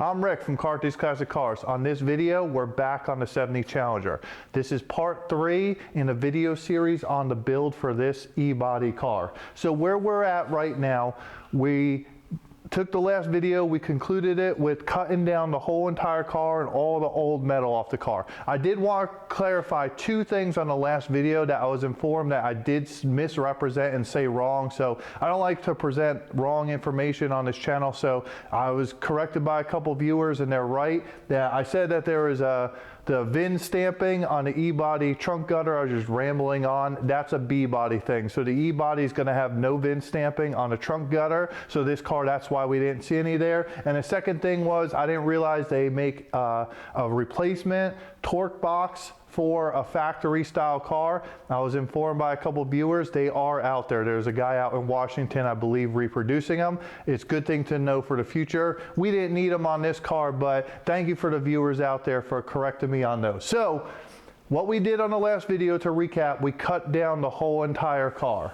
I'm Rick from Carthy's Classic Cars. On this video, we're back on the 70 Challenger. This is part 3 in a video series on the build for this E-body car. So where we're at right now, we took the last video, we concluded it with cutting down the whole entire car and all the old metal off the car. I did want to clarify 2 things on the last video that I was informed that I did misrepresent and say wrong. So I don't like to present wrong information on this channel. So I was corrected by a couple viewers and they're right. That I said that there was the VIN stamping on the E-body trunk gutter. I was just rambling on. That's a B-body thing. So the E-body is going to have no VIN stamping on the trunk gutter. So this car, that's why we didn't see any there. And the second thing was I didn't realize they make a replacement torque box for a factory style car. I was informed by a couple viewers they are out there. There's a guy out in Washington, I believe, reproducing them. It's a good thing to know for the future. We didn't need them on this car, but thank you for the viewers out there for correcting me on those. So what we did on the last video, to recap, we cut down the whole entire car.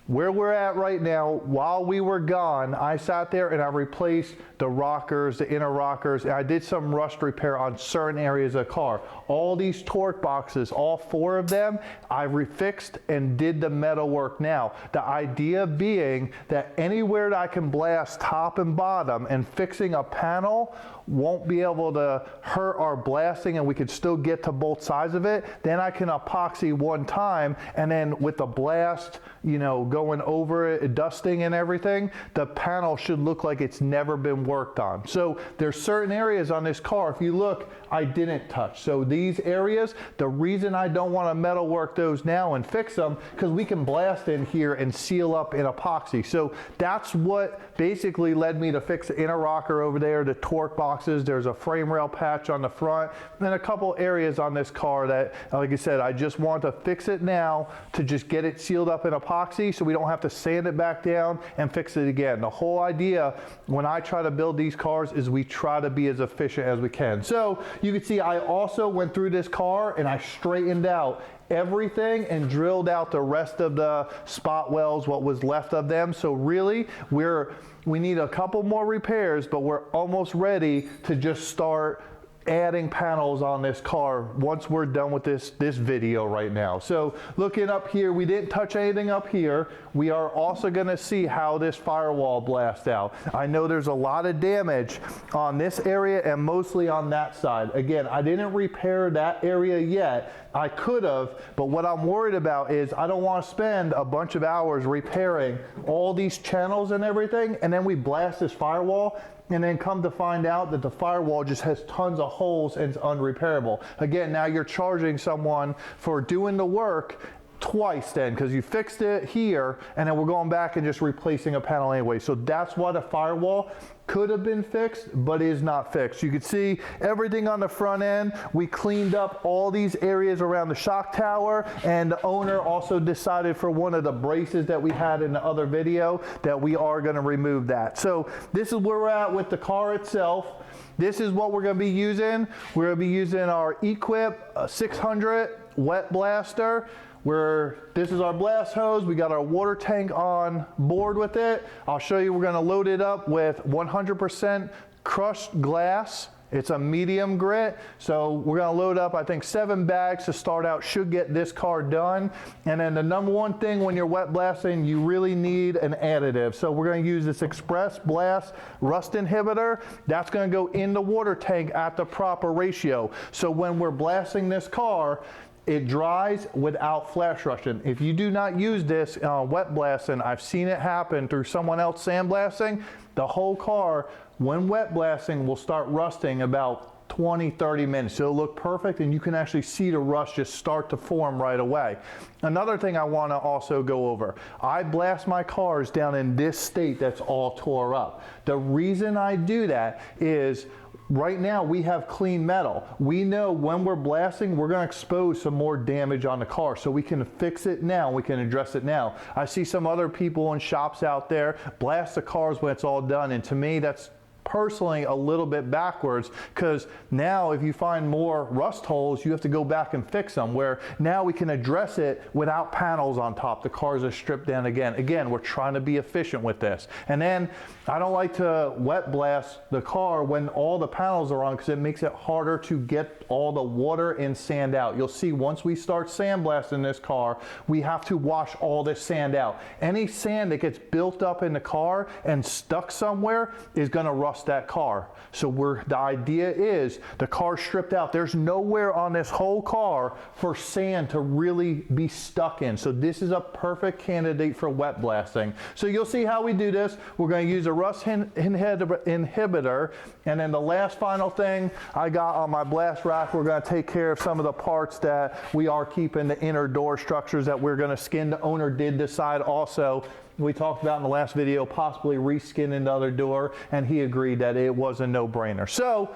Where we're at right now, while we were gone, I sat there and I replaced the rockers, the inner rockers, and I did some rust repair on certain areas of the car. All these torque boxes, all 4 of them, I refixed and did the metal work now. The idea being that anywhere that I can blast top and bottom, and fixing a panel won't be able to hurt our blasting and we could still get to both sides of it. Then I can epoxy one time, and then with the blast, you know, going over it, dusting and everything, the panel should look like it's never been worked on. So there's certain areas on this car, if you look, I didn't touch. So these areas, the reason I don't want to metal work those now and fix them, because we can blast in here and seal up in epoxy. So that's what basically led me to fix the inner rocker over there, the torque boxes. There's a frame rail patch on the front, and a couple areas on this car that, like I said, I just want to fix it now to just get it sealed up in epoxy so we don't have to sand it back down and fix it again. The whole idea when I try to build these cars is we try to be as efficient as we can. So you can see I also went through this car and I straightened out everything and drilled out the rest of the spot wells, what was left of them. So really we need a couple more repairs, but we're almost ready to just start adding panels on this car once we're done with this video right now. So looking up here, we didn't touch anything up here. We are also going to see how this firewall blasts out. I know there's a lot of damage on this area and mostly on that side. Again, I didn't repair that area yet. I could have, but what I'm worried about is I don't want to spend a bunch of hours repairing all these channels and everything, and then we blast this firewall and then come to find out that the firewall just has tons of holes and it's unrepairable. Again, now you're charging someone for doing the work twice then, because you fixed it here and then we're going back and just replacing a panel anyway. So that's why the firewall could have been fixed but is not fixed. You can see everything on the front end. We cleaned up all these areas around the shock tower, and the owner also decided for one of the braces that we had in the other video that we are going to remove that. So this is where we're at with the car itself. This is what we're going to be using. We're going to be using our Equip 600 wet blaster. This is our blast hose. We got our water tank on board with it. I'll show you, we're going to load it up with 100% crushed glass. It's a medium grit, so we're going to load up, I think, 7 bags to start out. Should get this car done. And then the number one thing when you're wet blasting, you really need an additive. So we're going to use this Express Blast rust inhibitor. That's going to go in the water tank at the proper ratio. So when we're blasting this car, it dries without flash rushing. If you do not use this wet blasting, I've seen it happen through someone else sandblasting, the whole car, when wet blasting, will start rusting about 20-30 minutes. It'll look perfect and you can actually see the rust just start to form right away. Another thing I want to also go over, I blast my cars down in this state that's all tore up. The reason I do that is right now we have clean metal. We know when we're blasting, we're going to expose some more damage on the car, so we can fix it now, we can address it now. I see some other people in shops out there blast the cars when it's all done, and to me that's personally a little bit backwards, because now if you find more rust holes, you have to go back and fix them, where now we can address it without panels on top. The cars are stripped down again. Again, we're trying to be efficient with this. And then I don't like to wet blast the car when all the panels are on, because it makes it harder to get all the water and sand out. You'll see once we start sandblasting this car, we have to wash all this sand out. Any sand that gets built up in the car and stuck somewhere is going to rust that car. So the idea is the car's stripped out. There's nowhere on this whole car for sand to really be stuck in. So this is a perfect candidate for wet blasting. So you'll see how we do this. We're going to use a rust inhibitor, and then the last final thing I got on my blast rack, we're going to take care of some of the parts that we are keeping, the inner door structures that we're going to skin. The owner did decide also, we talked about in the last video, possibly reskinning the other door, and he agreed that it was a no-brainer. So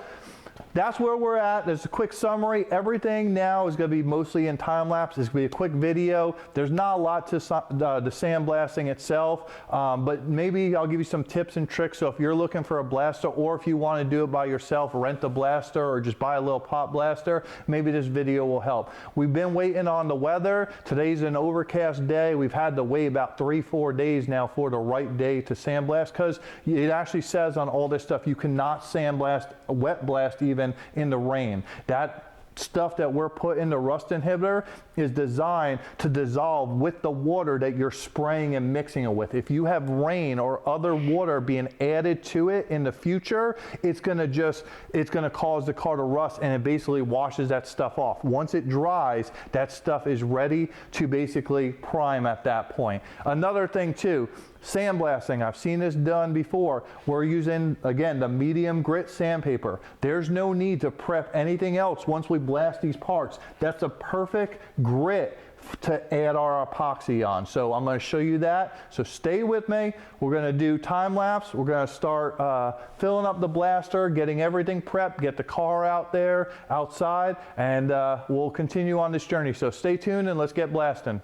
that's where we're at. There's a quick summary. Everything now is going to be mostly in time lapse. It's going to be a quick video. There's not a lot to the sandblasting itself, but maybe I'll give you some tips and tricks. So if you're looking for a blaster, or if you want to do it by yourself, rent a blaster or just buy a little pop blaster, maybe this video will help. We've been waiting on the weather. Today's an overcast day. We've had to wait about 3-4 days now for the right day to sandblast, because it actually says on all this stuff you cannot sandblast, wet blast even in the rain. That stuff that we're putting in the rust inhibitor is designed to dissolve with the water that you're spraying and mixing it with. If you have rain or other water being added to it in the future, it's going to cause the car to rust, and it basically washes that stuff off. Once it dries, that stuff is ready to basically prime at that point. Another thing too, sandblasting. I've seen this done before. We're using, again, the medium grit sandpaper. There's no need to prep anything else once we blast these parts. That's a perfect grit to add our epoxy on. So I'm going to show you that. So stay with me. We're going to do time lapse. We're going to start filling up the blaster, getting everything prepped, get the car out there, outside, and we'll continue on this journey. So stay tuned and let's get blasting.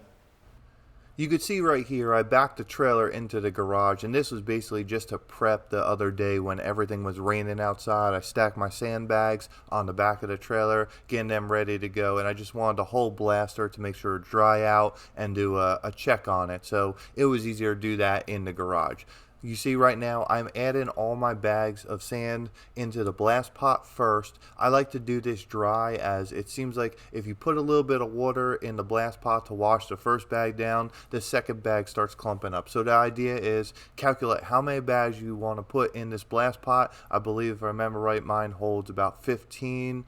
You could see right here, I backed the trailer into the garage, and this was basically just to prep the other day when everything was raining outside. I stacked my sandbags on the back of the trailer, getting them ready to go, and I just wanted the whole blaster to make sure it dry out and do a check on it. So it was easier to do that in the garage. You see right now I'm adding all my bags of sand into the blast pot first. I like to do this dry, as it seems like if you put a little bit of water in the blast pot to wash the first bag down, the second bag starts clumping up. So the idea is calculate how many bags you want to put in this blast pot. I believe, if I remember right, mine holds about 15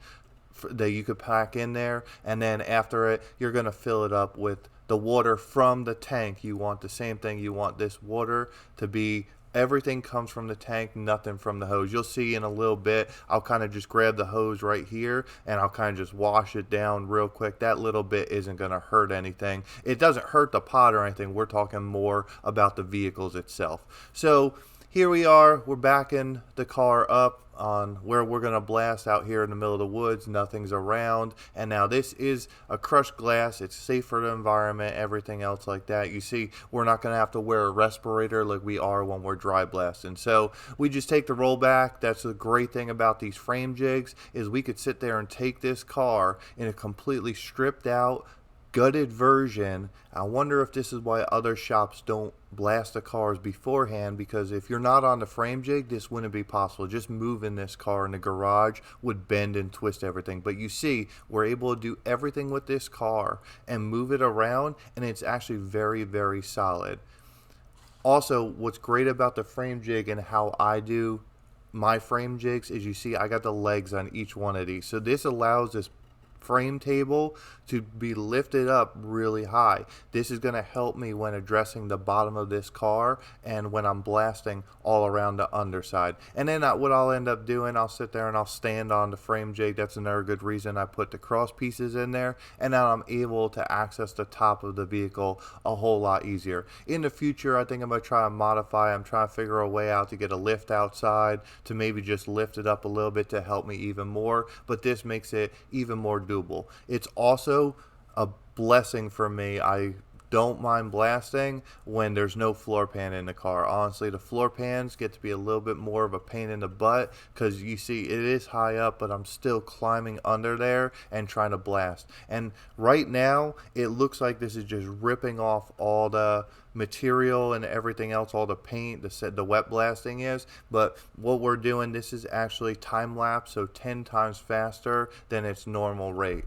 that you could pack in there, and then after it you're going to fill it up with the water from the tank. You want the same thing. You want this water to be, everything comes from the tank, nothing from the hose. You'll see in a little bit, I'll kind of just grab the hose right here and I'll kind of just wash it down real quick. That little bit isn't going to hurt anything. It doesn't hurt the pot or anything. We're talking more about the vehicles itself. So here we are, we're backing the car up on where we're going to blast out here in the middle of the woods. Nothing's around, and now this is a crushed glass. It's safe for the environment, everything else like that. You see, we're not going to have to wear a respirator like we are when we're dry blasting. So we just take the rollback. That's the great thing about these frame jigs, is we could sit there and take this car in a completely stripped out, gutted version. I wonder if this is why other shops don't blast the cars beforehand, because if you're not on the frame jig, this wouldn't be possible. Just moving this car in the garage would bend and twist everything. But you see, we're able to do everything with this car and move it around, and it's actually very, very solid. Also, what's great about the frame jig and how I do my frame jigs is, you see I got the legs on each one of these. So this allows this frame table to be lifted up really high. This is going to help me when addressing the bottom of this car and when I'm blasting all around the underside. And then what I'll end up doing, I'll sit there and I'll stand on the frame jig. That's another good reason I put the cross pieces in there, and now I'm able to access the top of the vehicle a whole lot easier. In the future, I think I'm going to try to modify. I'm trying to figure a way out to get a lift outside to maybe just lift it up a little bit to help me even more, but this makes it even more doable. It's also a blessing for me. I don't mind blasting when there's no floor pan in the car. Honestly, the floor pans get to be a little bit more of a pain in the butt because you see it is high up, but I'm still climbing under there and trying to blast. And right now it looks like this is just ripping off all the material and everything else, all the paint, the wet blasting is. But what we're doing, this is actually time lapse, so 10 times faster than its normal rate.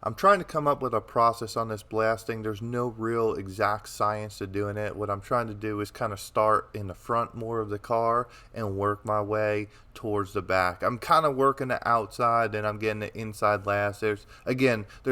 I'm trying to come up with a process on this blasting. There's no real exact science to doing it. What I'm trying to do is kind of start in the front more of the car and work my way towards the back. I'm kind of working the outside, then I'm getting the inside last. There's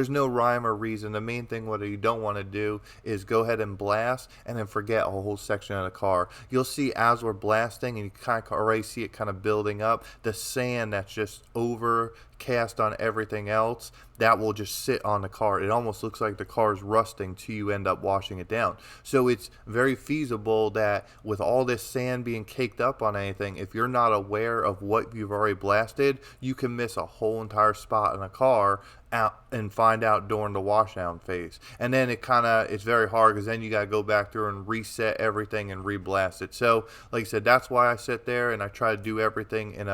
no rhyme or reason. The main thing what you don't want to do is go ahead and blast and then forget a whole section of the car. You'll see as we're blasting, and you kind of already see it kind of building up, the sand that's just overcast on everything else, that will just sit on the car. It almost looks like the car is rusting till you end up washing it down. So it's very feasible that with all this sand being caked up on anything, if you're not aware of what you've already blasted, you can miss a whole entire spot in a car out and find out during the wash down phase. And then it's very hard because then you got to go back through and reset everything and re-blast it. So like I said, that's why I sit there and I try to do everything in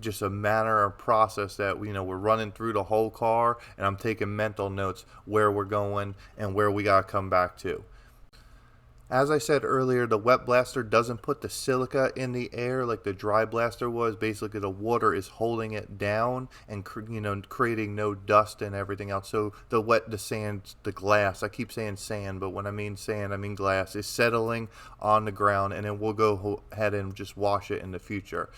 just a manner or process that we're running through the whole car, and I'm taking mental notes where we're going and where we got to come back to. As I said earlier, the wet blaster doesn't put the silica in the air like the dry blaster was. Basically, the water is holding it down and creating no dust and everything else. So the sand, the glass, I keep saying sand, but when I mean sand, I mean glass, is settling on the ground, and then we'll go ahead and just wash it in the future.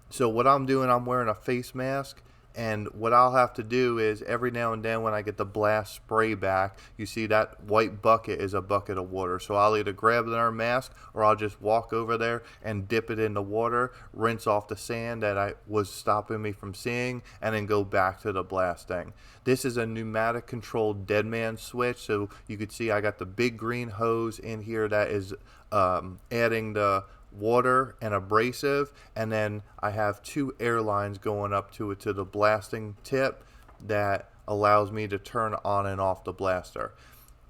So what I'm doing, I'm wearing a face mask, and what I'll have to do is every now and then when I get the blast spray back, you see that white bucket is a bucket of water. So I'll either grab our mask or I'll just walk over there and dip it in the water, rinse off the sand that was stopping me from seeing, and then go back to the blasting. This is a pneumatic controlled dead man switch, so you can see I got the big green hose in here that is adding the water and abrasive, and then I have two air lines going up to it to the blasting tip that allows me to turn on and off the blaster.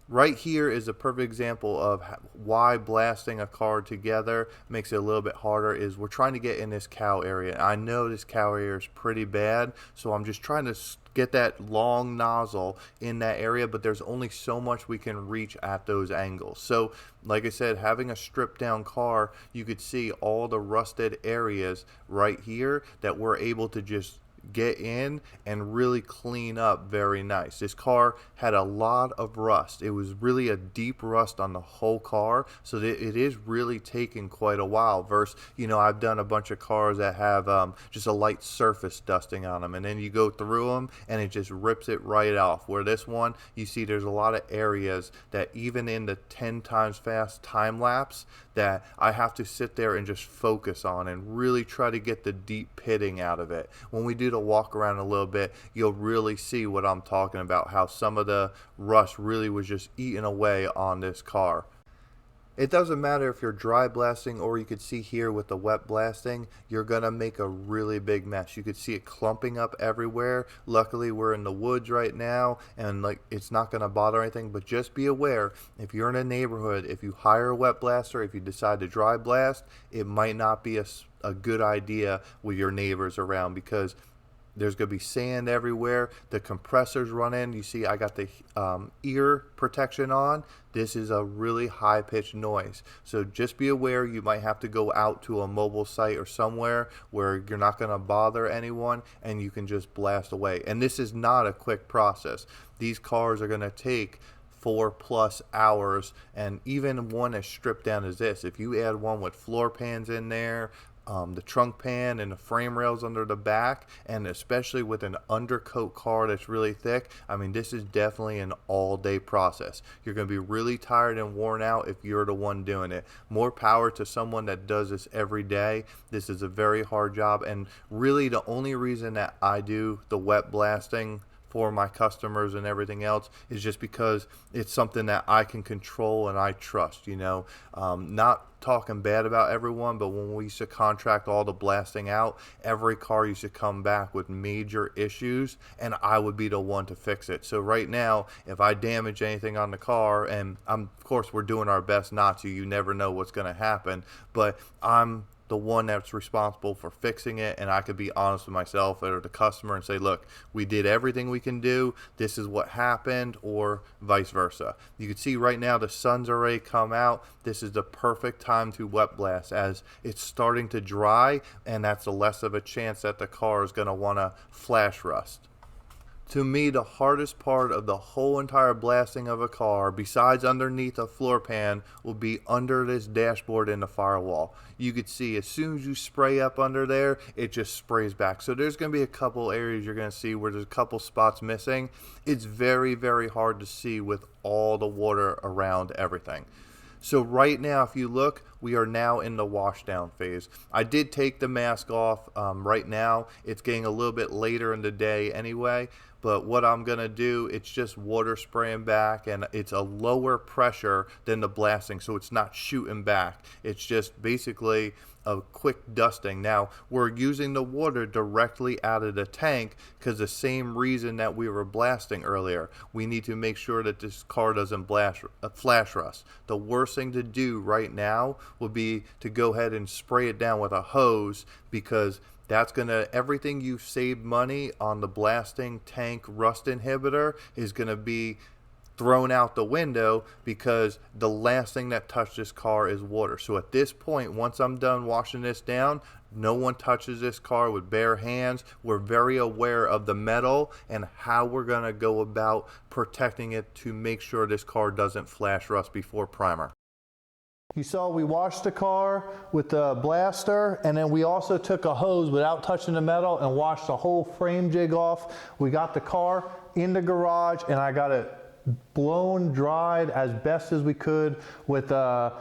Right here is a perfect example of why blasting a car together makes it a little bit harder. Is we're trying to get in this cow area. I know this cow area is pretty bad, so I'm just trying to get that long nozzle in that area, but there's only so much we can reach at those angles. So like I said, having a stripped down car, you could see all the rusted areas right here that we're able to just get in and really clean up very nice. This car had a lot of rust. It was really a deep rust on the whole car, so that it is really taking quite a while versus I've done a bunch of cars that have just a light surface dusting on them, and then you go through them and it just rips it right off. Where this one, you see there's a lot of areas that even in the 10 times fast time lapse that I have to sit there and just focus on and really try to get the deep pitting out of it. When we do the walk around a little bit, you'll really see what I'm talking about, how some of the rust really was just eating away on this car. It doesn't matter if you're dry blasting or you could see here with the wet blasting, you're going to make a really big mess. You could see it clumping up everywhere. Luckily, we're in the woods right now and it's not going to bother anything, but just be aware if you're in a neighborhood, if you hire a wet blaster, if you decide to dry blast, it might not be a good idea with your neighbors around because there's going to be sand everywhere. The compressor's running. You see I got the ear protection on. This is a really high-pitched noise. So just be aware you might have to go out to a mobile site or somewhere where you're not going to bother anyone and you can just blast away. And this is not a quick process. These cars are going to take 4+ hours, and even one as stripped down as this, if you add one with floor pans in there, the trunk pan and the frame rails under the back, and especially with an undercoat car that's really thick, I mean, this is definitely an all-day process. You're going to be really tired and worn out if you're the one doing it. More power to someone that does this every day. This is a very hard job, and really the only reason that I do the wet blasting for my customers and everything else is just because it's something that I can control and I trust, you know. Not talking bad about everyone, but when we used to contract all the blasting out, every car used to come back with major issues and I would be the one to fix it. So right now, if I damage anything on the car, and of course we're doing our best not to, you never know what's going to happen, but I'm the one that's responsible for fixing it, and I could be honest with myself or the customer and say, look, we did everything we can do, this is what happened, or vice versa. You can see right now the sun's already come out. This is the perfect time to wet blast as it's starting to dry, and that's the less of a chance that the car is going to want to flash rust. To me, the hardest part of the whole entire blasting of a car, besides underneath a floor pan, will be under this dashboard in the firewall. You could see as soon as you spray up under there, it just sprays back. So there's going to be a couple areas you're going to see where there's a couple spots missing. It's very, very hard to see with all the water around everything. So right now, if you look, we are now in the wash down phase. I did take the mask off right now. It's getting a little bit later in the day anyway, but what I'm gonna do, it's just water spraying back, and it's a lower pressure than the blasting, so it's not shooting back. It's just basically a quick dusting. Now, we're using the water directly out of the tank because the same reason that we were blasting earlier. We need to make sure that this car doesn't flash rust. The worst thing to do right now would be to go ahead and spray it down with a hose, because that's gonna, everything you've saved money on the blasting tank rust inhibitor is gonna be thrown out the window, because the last thing that touched this car is water. So at this point, once I'm done washing this down, no one touches this car with bare hands. We're very aware of the metal and how we're going to go about protecting it to make sure this car doesn't flash rust before primer. You saw we washed the car with the blaster, and then we also took a hose without touching the metal and washed the whole frame jig off. We got the car in the garage, and I got it blown, dried as best as we could with the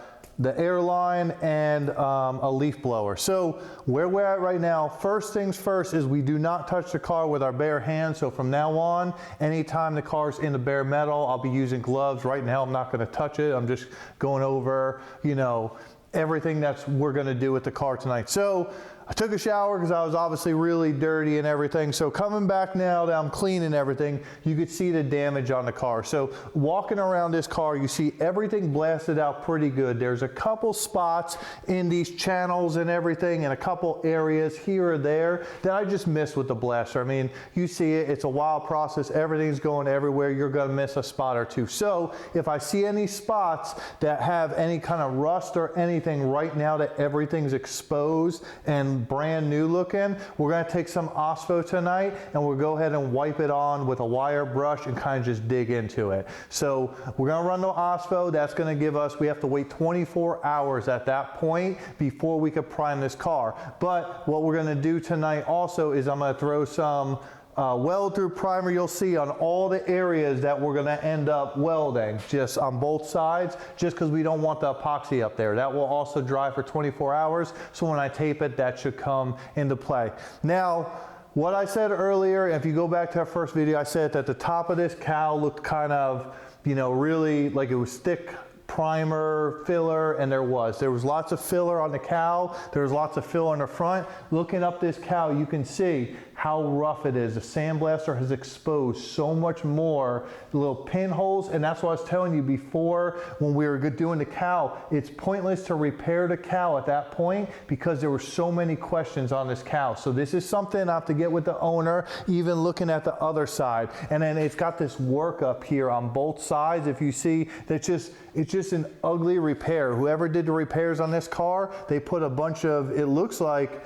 airline and a leaf blower. So where we're at right now, first things first is we do not touch the car with our bare hands. So from now on, anytime the car's in the bare metal, I'll be using gloves. Right now, I'm not going to touch it. I'm just going over, you know, everything that's we're going to do with the car tonight. So I took a shower because I was obviously really dirty and everything. So coming back now that I'm clean and everything, you could see the damage on the car. So walking around this car, you see everything blasted out pretty good. There's a couple spots in these channels and everything, and a couple areas here or there that I just missed with the blaster. I mean, you see it, it's a wild process. Everything's going everywhere. You're going to miss a spot or two. So if I see any spots that have any kind of rust or anything right now that everything's exposed and brand new looking, we're going to take some OSPO tonight and we'll go ahead and wipe it on with a wire brush and kind of just dig into it. So we're going to run the OSPO. That's going to give us, we have to wait 24 hours at that point before we could prime this car. But what we're going to do tonight also is I'm going to throw some weld through primer, you'll see on all the areas that we're going to end up welding, just on both sides, just because we don't want the epoxy up there. That will also dry for 24 hours, so when I tape it, that should come into play. Now, what I said earlier, if you go back to our first video, I said that the top of this cowl looked kind of, you know, really like it was thick primer, filler, and there was lots of filler on the cowl. There was lots of filler in the front. Looking up this cowl, you can see how rough it is. The sandblaster has exposed so much more little pinholes, and that's what I was telling you before when we were doing the cowl. It's pointless to repair the cowl at that point because there were so many questions on this cowl. So this is something I have to get with the owner, even looking at the other side. And then it's got this work up here on both sides. If you see, it's just an ugly repair. Whoever did the repairs on this car, they put a bunch of, it looks like,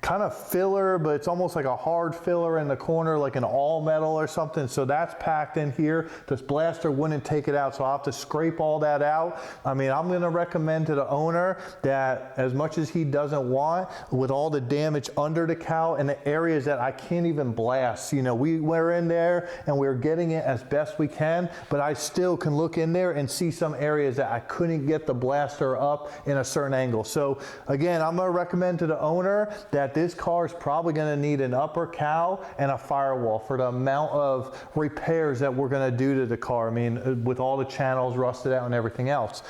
kind of filler, but it's almost like a hard filler in the corner, like an all metal or something. So that's packed in here. This blaster wouldn't take it out, so I'll have to scrape all that out. I mean, I'm going to recommend to the owner that as much as he doesn't want, with all the damage under the cowl and the areas that I can't even blast, you know, we were in there and we were getting it as best we can, but I still can look in there and see some areas that I couldn't get the blaster up in a certain angle. So again, I'm going to recommend to the owner that that this car is probably going to need an upper cowl and a firewall for the amount of repairs that we're going to do to the car. I mean, with all the channels rusted out and everything else.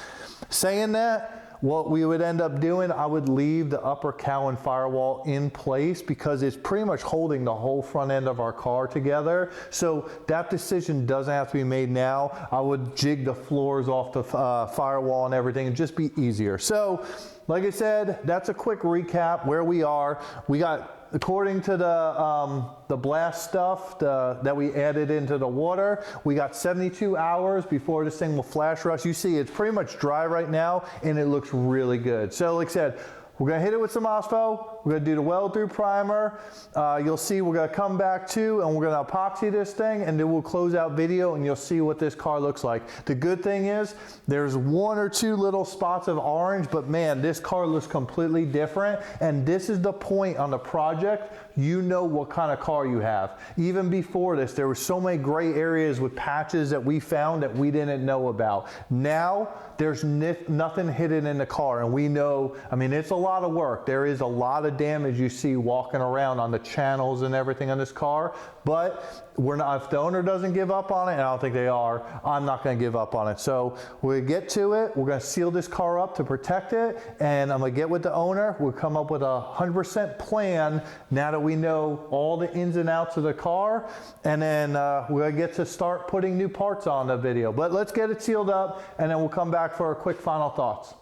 Saying that, what we would end up doing, I would leave the upper cowl and firewall in place because it's pretty much holding the whole front end of our car together. So that decision doesn't have to be made now. I would jig the floors off the firewall and everything and just be easier. So like I said, that's a quick recap where we are. We got, according to the blast stuff that we added into the water, we got 72 hours before this thing will flash rust. You see it's pretty much dry right now and it looks really good. So like I said, we're gonna hit it with some OSPO. We're gonna do the weld through primer. You'll see we're gonna come back to and we're gonna epoxy this thing, and then we'll close out video and you'll see what this car looks like. The good thing is there's one or two little spots of orange, but man, this car looks completely different. And this is the point on the project, you know what kind of car you have. Even before this, there were so many gray areas with patches that we found that we didn't know about. Now, there's nothing hidden in the car, and we know, I mean, it's a lot of work. There is a lot of damage you see walking around on the channels and everything on this car, but we're not, if the owner doesn't give up on it, and I don't think they are, I'm not gonna give up on it. So we'll get to it, we're gonna seal this car up to protect it, and I'm gonna get with the owner, we'll come up with a 100% plan now that we know all the ins and outs of the car, and then we're gonna get to start putting new parts on the video. But let's get it sealed up, and then we'll come back for our quick final thoughts.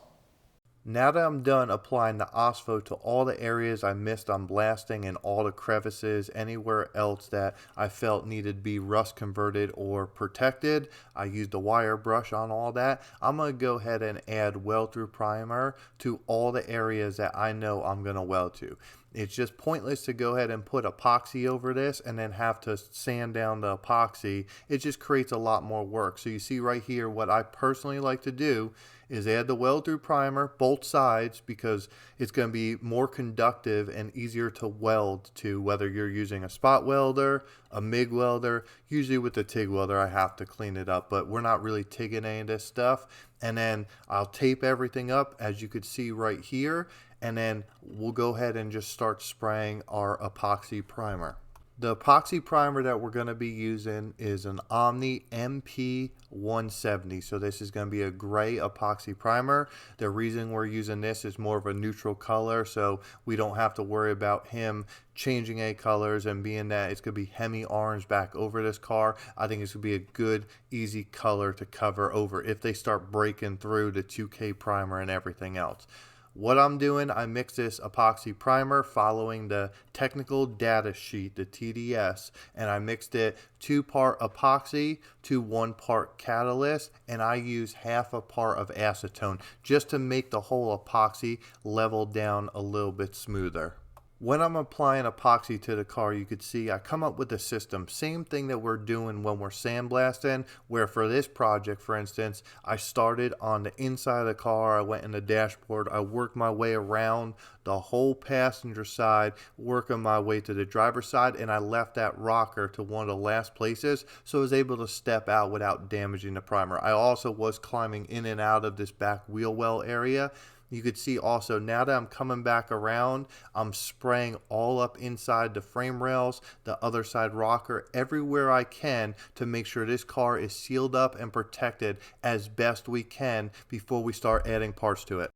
Now that I'm done applying the OSPO to all the areas I missed on blasting and all the crevices, anywhere else that I felt needed to be rust converted or protected, I used a wire brush on all that. I'm going to go ahead and add weld through primer to all the areas that I know I'm going to weld to. It's just pointless to go ahead and put epoxy over this and then have to sand down the epoxy. It just creates a lot more work. So you see right here, what I personally like to do is add the weld through primer, both sides, because it's going to be more conductive and easier to weld to, whether you're using a spot welder, a MIG welder. Usually with the TIG welder I have to clean it up, but we're not really TIGging any of this stuff. And then I'll tape everything up, as you could see right here, and then we'll go ahead and just start spraying our epoxy primer. The epoxy primer that we're going to be using is an Omni MP170. So this is going to be a gray epoxy primer. The reason we're using this is more of a neutral color, so we don't have to worry about him changing any colors, and being that it's going to be Hemi orange back over this car, I think it's going to be a good, easy color to cover over if they start breaking through the 2K primer and everything else. What I'm doing, I mix this epoxy primer following the technical data sheet, the TDS, and I mixed it 2-part epoxy to 1 part catalyst, and I use half a part of acetone just to make the whole epoxy level down a little bit smoother. When I'm applying epoxy to the car, you could see I come up with a system, same thing that we're doing when we're sandblasting, where for this project, for instance, I started on the inside of the car, I went in the dashboard, I worked my way around the whole passenger side, working my way to the driver's side, and I left that rocker to one of the last places, so I was able to step out without damaging the primer. I also was climbing in and out of this back wheel well area. You could see also, now that I'm coming back around, I'm spraying all up inside the frame rails, the other side rocker, everywhere I can to make sure this car is sealed up and protected as best we can before we start adding parts to it.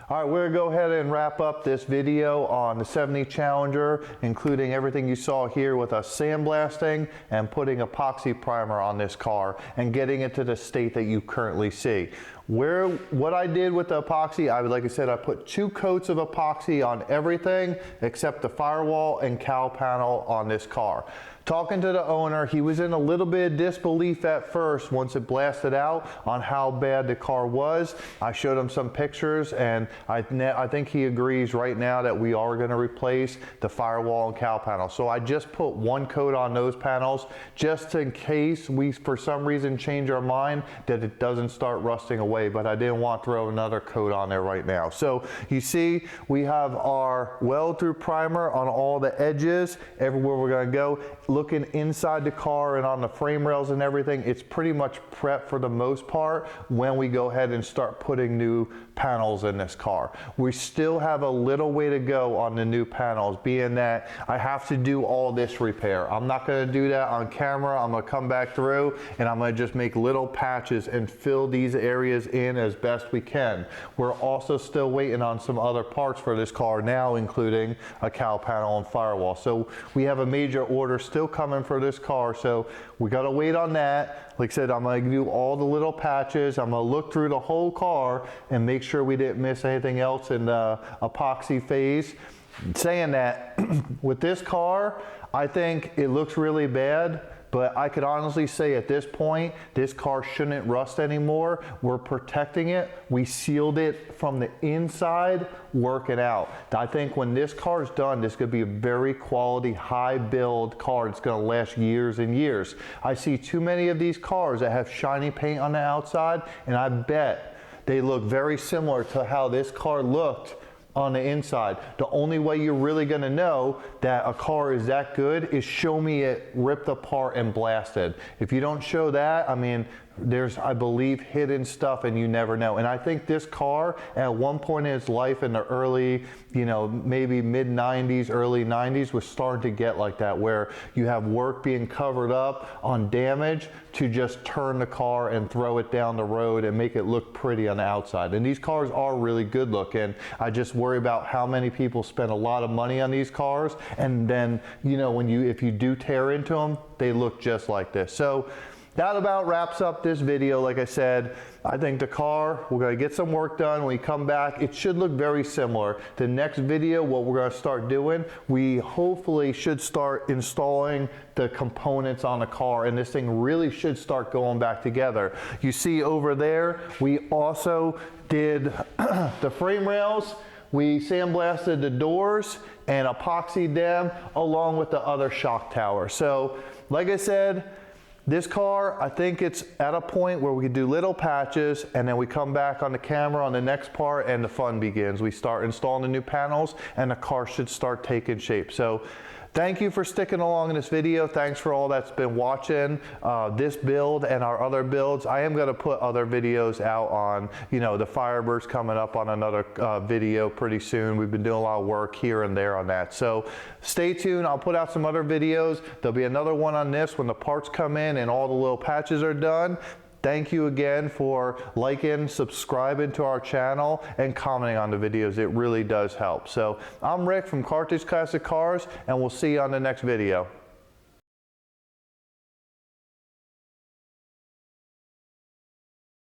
All right, we're gonna go ahead and wrap up this video on the 70 Challenger, including everything you saw here with us sandblasting and putting epoxy primer on this car and getting it to the state that you currently see. What I did with the epoxy, like I said, I put 2 coats of epoxy on everything except the firewall and cowl panel on this car. Talking to the owner, he was in a little bit of disbelief at first once it blasted out on how bad the car was. I showed him some pictures, and I think he agrees right now that we are going to replace the firewall and cowl panel. So I just put 1 coat on those panels just in case we for some reason change our mind, that it doesn't start rusting away anyway, but I didn't want to throw another coat on there right now. So you see we have our weld through primer on all the edges, everywhere we're going to go. Looking inside the car and on the frame rails and everything, it's pretty much prepped for the most part when we go ahead and start putting new panels in this car. We still have a little way to go on the new panels, being that I have to do all this repair. I'm not going to do that on camera. I'm going to come back through and I'm going to just make little patches and fill these areas in as best we can. We're also still waiting on some other parts for this car now, including a cowl panel and firewall. So we have a major order still coming for this car, so we got to wait on that. Like I said, I'm going to do all the little patches. I'm going to look through the whole car and make sure we didn't miss anything else in the epoxy phase. Saying that, with this car, I think it looks really bad, but I could honestly say at this point, this car shouldn't rust anymore. We're protecting it. We sealed it from the inside, working out. I think when this car is done, this could be a very quality, high build car. It's gonna last years and years. I see too many of these cars that have shiny paint on the outside, and I bet they look very similar to how this car looked on the inside. The only way you're really gonna know that a car is that good is show me it ripped apart and blasted. If you don't show that, I mean, there's, I believe, hidden stuff and you never know. And I think this car at one point in its life in the early, you know, maybe mid 90s, early 90s was starting to get like that, where you have work being covered up on damage to just turn the car and throw it down the road and make it look pretty on the outside. And these cars are really good looking. I just worry about how many people spend a lot of money on these cars, and then, you know, when if you do tear into them, they look just like this. So that about wraps up this video. Like I said, I think the car, we're gonna get some work done. When we come back, it should look very similar. The next video, what we're gonna start doing, we hopefully should start installing the components on the car, and this thing really should start going back together. You see over there, we also did the frame rails. We sandblasted the doors and epoxied them along with the other shock tower. So, like I said, this car, I think it's at a point where we can do little patches, and then we come back on the camera on the next part and the fun begins. We start installing the new panels and the car should start taking shape. So thank you for sticking along in this video. Thanks for all that's been watching this build and our other builds. I am going to put other videos out on, you know, the Firebirds coming up on another video pretty soon. We've been doing a lot of work here and there on that. So stay tuned. I'll put out some other videos. There'll be another one on this when the parts come in and all the little patches are done. Thank you again for liking, subscribing to our channel, and commenting on the videos. It really does help. So I'm Rick from Carthage Classic Cars, and we'll see you on the next video.